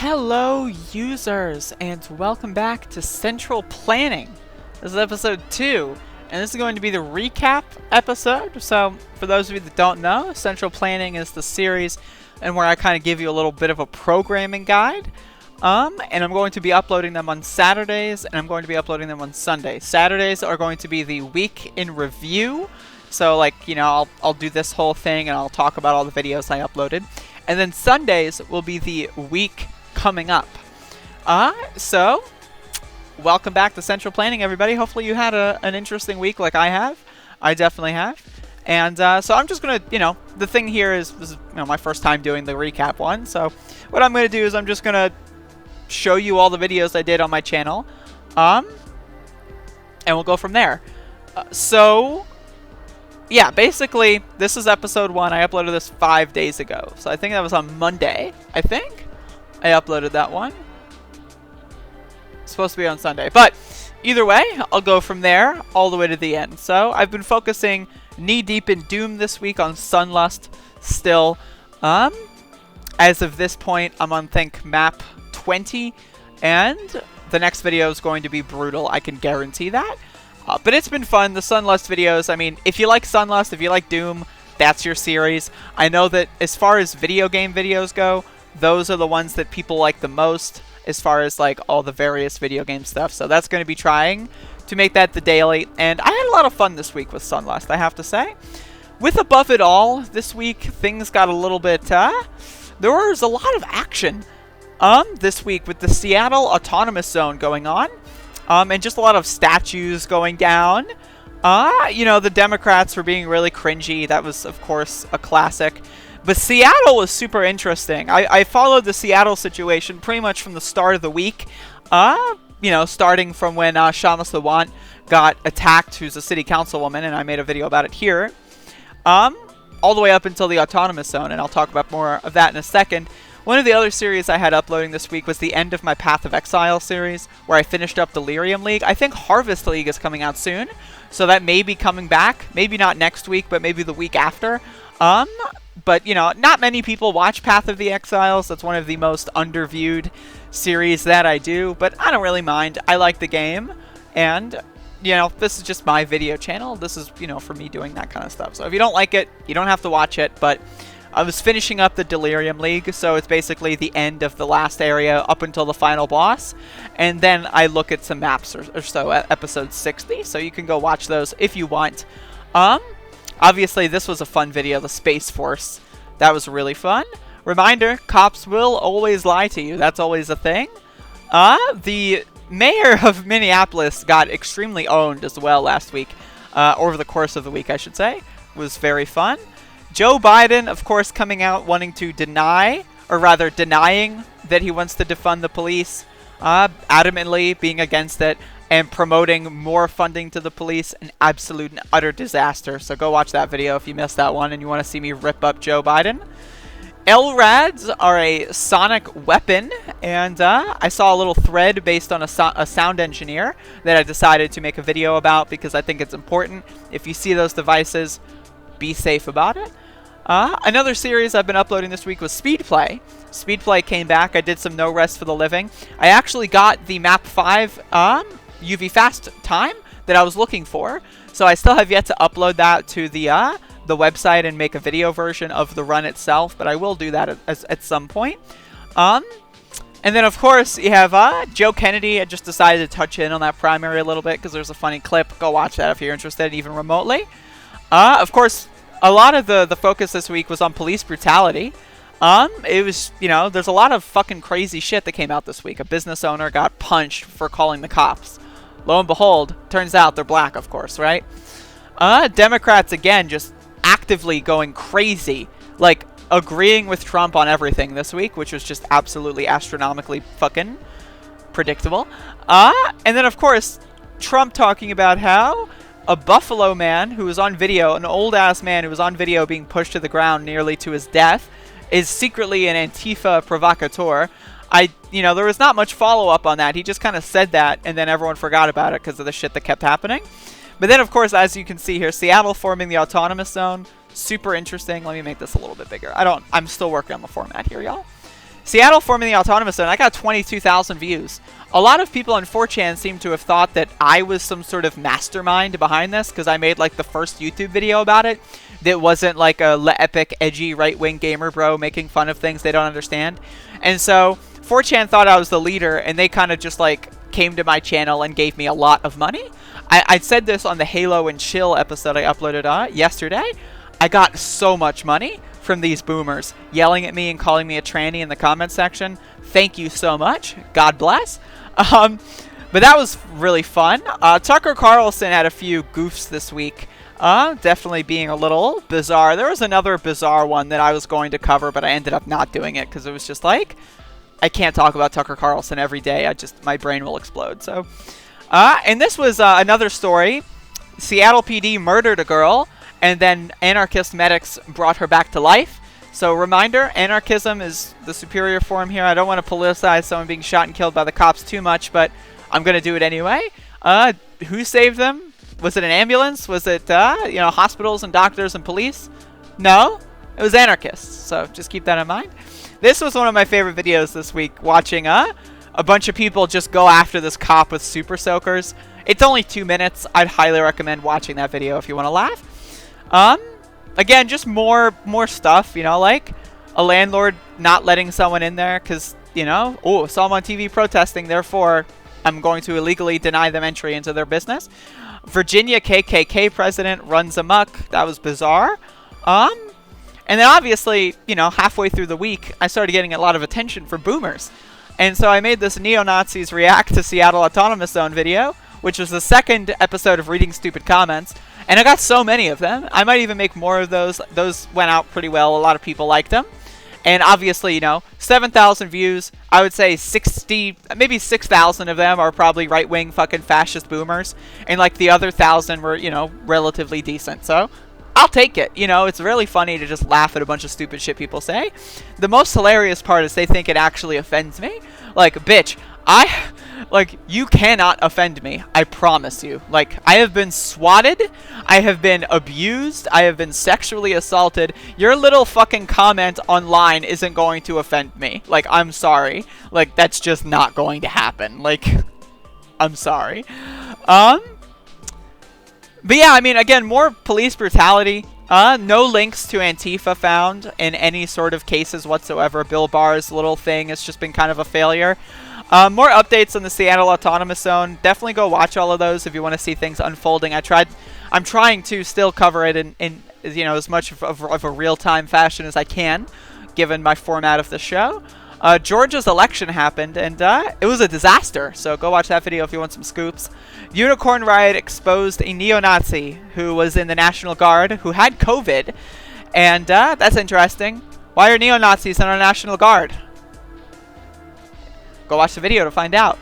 Hello users, and welcome back to Central Planning. This is episode 2, and this is going to be the recap episode. So, for those of you that don't know, Central Planning is the series and where I kind of give you a little bit of a programming guide. And I'm going to be uploading them on Saturdays, and I'm going to be uploading them on Sundays. Saturdays are going to be the week in review. So, I'll do this whole thing, and I'll talk about all the videos I uploaded. And then Sundays will be the week coming up. So, welcome back to Central Planning, everybody. Hopefully you had an interesting week like I have. I definitely have. And so I'm just going to, the thing here is, this is my first time doing the recap one. So what I'm going to do is I'm just going to show you all the videos I did on my channel. And we'll go from there. Yeah, basically, this is episode 1. I uploaded this 5 days ago. So I think that was on Monday, I think. I uploaded that one. It's supposed to be on Sunday. But either way, I'll go from there all the way to the end. So I've been focusing knee-deep in Doom this week on Sunlust still. As of this point, I'm on, map 20. And the next video is going to be brutal. I can guarantee that. But it's been fun. The Sunlust videos, I mean, if you like Sunlust, if you like Doom, that's your series. I know that as far as video game videos go, those are the ones that people like the most as far as all the various video game stuff. So that's going to be trying to make that the daily. And I had a lot of fun this week with Sunlust, I have to say. With Above It All, this week, things got a little bit, there was a lot of action this week with the Seattle Autonomous Zone going on. And just a lot of statues going down. The Democrats were being really cringy. That was, of course, a classic. But Seattle was super interesting. I followed the Seattle situation pretty much from the start of the week. Starting from when Shamus Lawant got attacked, who's a city councilwoman, and I made a video about it here. All the way up until the Autonomous Zone, and I'll talk about more of that in a second. One of the other series I had uploading this week was the end of my Path of Exile series, where I finished up Delirium League. I think Harvest League is coming out soon, so that may be coming back. Maybe not next week, but maybe the week after. But, not many people watch Path of the Exiles. That's one of the most underviewed series that I do, but I don't really mind. I like the game, and, this is just my video channel. This is, for me doing that kind of stuff. So if you don't like it, you don't have to watch it, but I was finishing up the Delirium League, so it's basically the end of the last area up until the final boss. And then I look at some maps or so at episode 60, so you can go watch those if you want. Obviously, this was a fun video, the Space Force. That was really fun. Reminder, cops will always lie to you. That's always a thing. The mayor of Minneapolis got extremely owned as well last week. Over the course of the week, I should say. It was very fun. Joe Biden, of course, coming out wanting to denying that he wants to defund the police, adamantly being against it, and promoting more funding to the police, an absolute and utter disaster. So go watch that video if you missed that one and you want to see me rip up Joe Biden. LRADs are a sonic weapon, and I saw a little thread based on a sound engineer that I decided to make a video about because I think it's important. If you see those devices, be safe about it. Another series I've been uploading this week was Speedplay. Speedplay came back. I did some No Rest for the Living. I actually got the map 5 UV fast time that I was looking for. So I still have yet to upload that to the website and make a video version of the run itself, but I will do that at some point. And then, of course, you have Joe Kennedy. I just decided to touch in on that primary a little bit because there's a funny clip. Go watch that if you're interested, even remotely. Of course, a lot of the focus this week was on police brutality. It was, there's a lot of fucking crazy shit that came out this week. A business owner got punched for calling the cops. Lo and behold, turns out they're black, of course, right? Democrats, again, just actively going crazy. Agreeing with Trump on everything this week, which was just absolutely astronomically fucking predictable. And then, of course, Trump talking about how a Buffalo man who was on video, an old-ass man who was on video being pushed to the ground nearly to his death, is secretly an Antifa provocateur. There was not much follow-up on that. He just kind of said that, and then everyone forgot about it because of the shit that kept happening. But then, of course, as you can see here, Seattle forming the Autonomous Zone. Super interesting. Let me make this a little bit bigger. I'm still working on the format here, y'all. Seattle forming the autonomous zone. I got 22,000 views. A lot of people on 4chan seem to have thought that I was some sort of mastermind behind this because I made like the first YouTube video about it that wasn't like a epic, edgy, right-wing gamer bro making fun of things they don't understand. And so 4chan thought I was the leader, and they kind of just like came to my channel and gave me a lot of money. I said this on the Halo and Chill episode I uploaded yesterday. I got so much money from these boomers yelling at me and calling me a tranny in the comment section. Thank you so much. God bless. But that was really fun. Tucker Carlson had a few goofs this week. Definitely being a little bizarre. There was another bizarre one that I was going to cover, but I ended up not doing it because it was just like, I can't talk about Tucker Carlson every day. My brain will explode. So, and this was another story. Seattle PD murdered a girl, and then anarchist medics brought her back to life. So reminder, anarchism is the superior form here. I don't want to politicize someone being shot and killed by the cops too much, but I'm going to do it anyway. Who saved them? Was it an ambulance? Was it, hospitals and doctors and police? No, it was anarchists. So just keep that in mind. This was one of my favorite videos this week, watching a bunch of people just go after this cop with super soakers. It's only 2 minutes. I'd highly recommend watching that video if you want to laugh. Again, just more stuff, like a landlord not letting someone in there because, saw them on TV protesting, therefore I'm going to illegally deny them entry into their business. Virginia KKK president runs amok. That was bizarre. And then obviously, halfway through the week, I started getting a lot of attention from boomers. And so I made this Neo-Nazis React to Seattle Autonomous Zone video, which was the second episode of Reading Stupid Comments. And I got so many of them. I might even make more of those. Those went out pretty well. A lot of people liked them. And obviously, 7,000 views. I would say 60, maybe 6,000 of them are probably right-wing fucking fascist boomers. And like the other 1,000 were, relatively decent. So I'll take it. It's really funny to just laugh at a bunch of stupid shit people say. The most hilarious part is they think it actually offends me. Like, bitch, you cannot offend me. I promise you. Like, I have been swatted. I have been abused. I have been sexually assaulted. Your little fucking comment online isn't going to offend me. Like, I'm sorry. Like, that's just not going to happen. Like, I'm sorry. But yeah, I mean, again, more police brutality. No links to Antifa found in any sort of cases whatsoever. Bill Barr's little thing has just been kind of a failure. More updates on the Seattle Autonomous Zone. Definitely go watch all of those if you want to see things unfolding. I'm trying to still cover it in as much of a real-time fashion as I can, given my format of the show. Georgia's election happened, and it was a disaster. So go watch that video if you want some scoops. Unicorn Riot exposed a neo-Nazi who was in the National Guard who had COVID, and that's interesting. Why are neo-Nazis in our National Guard? Go watch the video to find out.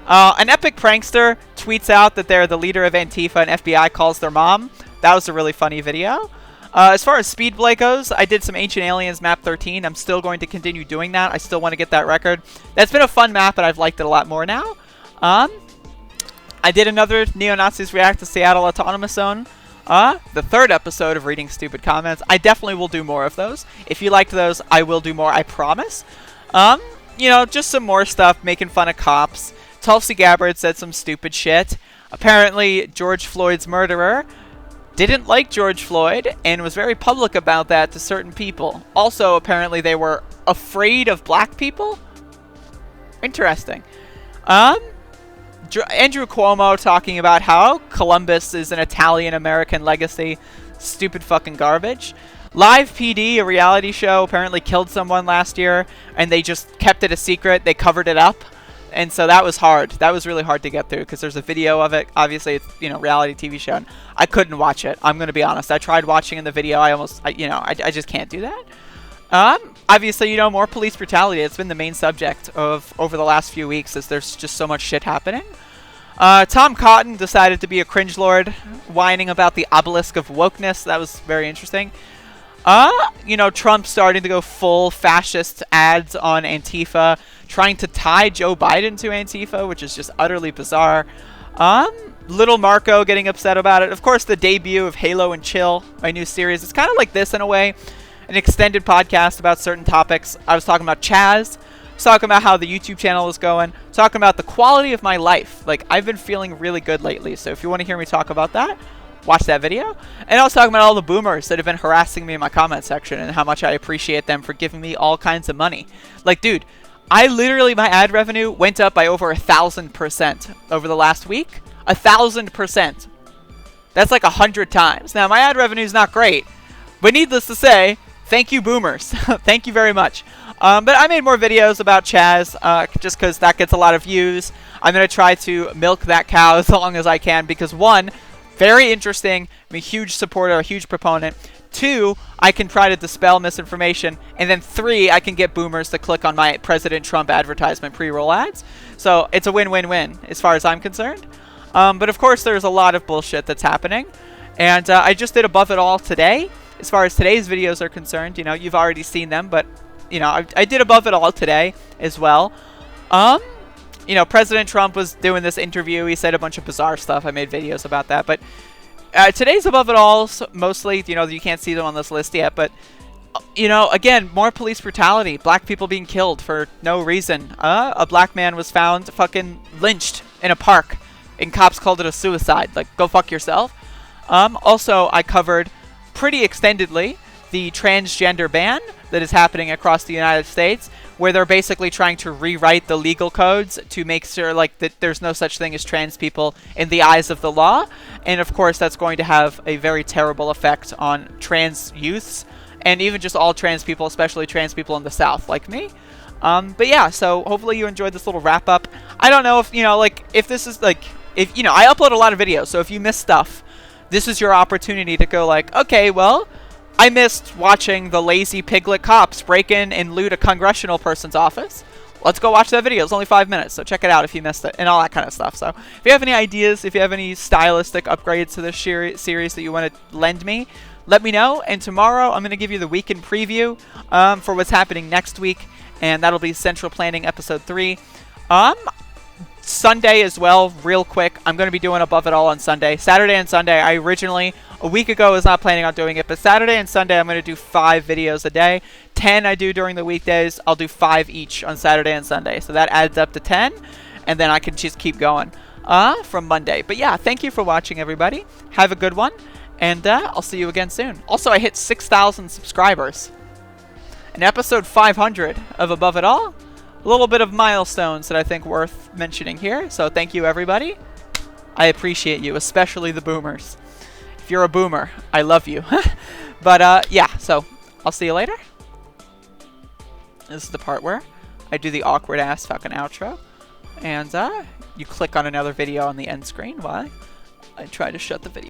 An epic prankster tweets out that they're the leader of Antifa and FBI calls their mom. That was a really funny video. As far as Speedplay goes, I did some Ancient Aliens map 13. I'm still going to continue doing that. I still want to get that record. That's been a fun map, and I've liked it a lot more now. I did another Neo-Nazis React to Seattle Autonomous Zone. The third episode of Reading Stupid Comments. I definitely will do more of those. If you liked those, I will do more, I promise. Just some more stuff, making fun of cops. Tulsi Gabbard said some stupid shit. Apparently, George Floyd's murderer didn't like George Floyd and was very public about that to certain people. Also, apparently, they were afraid of black people. Interesting. Andrew Cuomo talking about how Columbus is an Italian-American legacy. Stupid fucking garbage. Live PD, a reality show, apparently killed someone last year, and they just kept it a secret. They covered it up, and so that was hard. That was really hard to get through, because there's a video of it. Obviously, it's, reality TV show, and I couldn't watch it. I'm going to be honest. I tried watching in the video. I just can't do that. Obviously, more police brutality. It's been the main subject of over the last few weeks, as there's just so much shit happening. Tom Cotton decided to be a cringe lord, whining about the obelisk of wokeness. That was very interesting. Trump starting to go full fascist ads on Antifa, trying to tie Joe Biden to Antifa, which is just utterly bizarre. Little Marco getting upset about it. Of course, the debut of Halo and Chill, my new series. It's kind of like this in a way, an extended podcast about certain topics. I was talking about Chaz, talking about how the YouTube channel is going, talking about the quality of my life. Like, I've been feeling really good lately, so if you want to hear me talk about that, watch that video. And I was talking about all the boomers that have been harassing me in my comment section and how much I appreciate them for giving me all kinds of money. Like, dude, I literally, my ad revenue went up by over 1,000% over the last week. 1,000%. That's like 100 times. Now, my ad revenue is not great, but needless to say, thank you, boomers. Thank you very much. But I made more videos about Chaz, just because that gets a lot of views. I'm going to try to milk that cow as long as I can, because one, very interesting, I'm a huge supporter, a huge proponent. Two, I can try to dispel misinformation. And then three, I can get boomers to click on my President Trump advertisement pre-roll ads. So it's a win-win-win as far as I'm concerned. But of course, there's a lot of bullshit that's happening. And I just did Above It All today. As far as today's videos are concerned, you know, you've already seen them. But, you know, I did Above It All today as well. You know, President Trump was doing this interview. He said a bunch of bizarre stuff. I made videos about that. But today's Above It All, mostly, you know, you can't see them on this list yet. But, you know, again, more police brutality. Black people being killed for no reason. A black man was found fucking lynched in a park. And cops called it a suicide. Like, go fuck yourself. Also, I covered pretty extendedly the transgender ban that is happening across the United States, where they're basically trying to rewrite the legal codes to make sure, like, that there's no such thing as trans people in the eyes of the law. And, of course, that's going to have a very terrible effect on trans youths and even just all trans people, especially trans people in the South, like me. But, yeah, so hopefully you enjoyed this little wrap-up. I don't know if, you know, like, if this is, like... If, you know, I upload a lot of videos, so if you miss stuff, this is your opportunity to go like, okay, well, I missed watching the lazy piglet cops break in and loot a congressional person's office. Let's go watch that video. It's only 5 minutes, so check it out if you missed it, and all that kind of stuff. So if you have any ideas, if you have any stylistic upgrades to this series that you want to lend me, let me know. And tomorrow, I'm going to give you the weekend preview for what's happening next week, and that'll be Central Planning Episode 3. Sunday as well, real quick. I'm going to be doing Above It All on Sunday. Saturday and Sunday, I originally, a week ago, was not planning on doing it. But Saturday and Sunday, I'm going to do 5 videos a day. 10 I do during the weekdays. I'll do 5 each on Saturday and Sunday. So that adds up to 10. And then I can just keep going from Monday. But yeah, thank you for watching, everybody. Have a good one. And I'll see you again soon. Also, I hit 6,000 subscribers. And episode 500 of Above It All. A little bit of milestones that I think worth mentioning here. So thank you, everybody. I appreciate you, especially the boomers. If you're a boomer, I love you. But yeah, so I'll see you later. This is the part where I do the awkward ass fucking outro. And you click on another video on the end screen while I try to shut the video.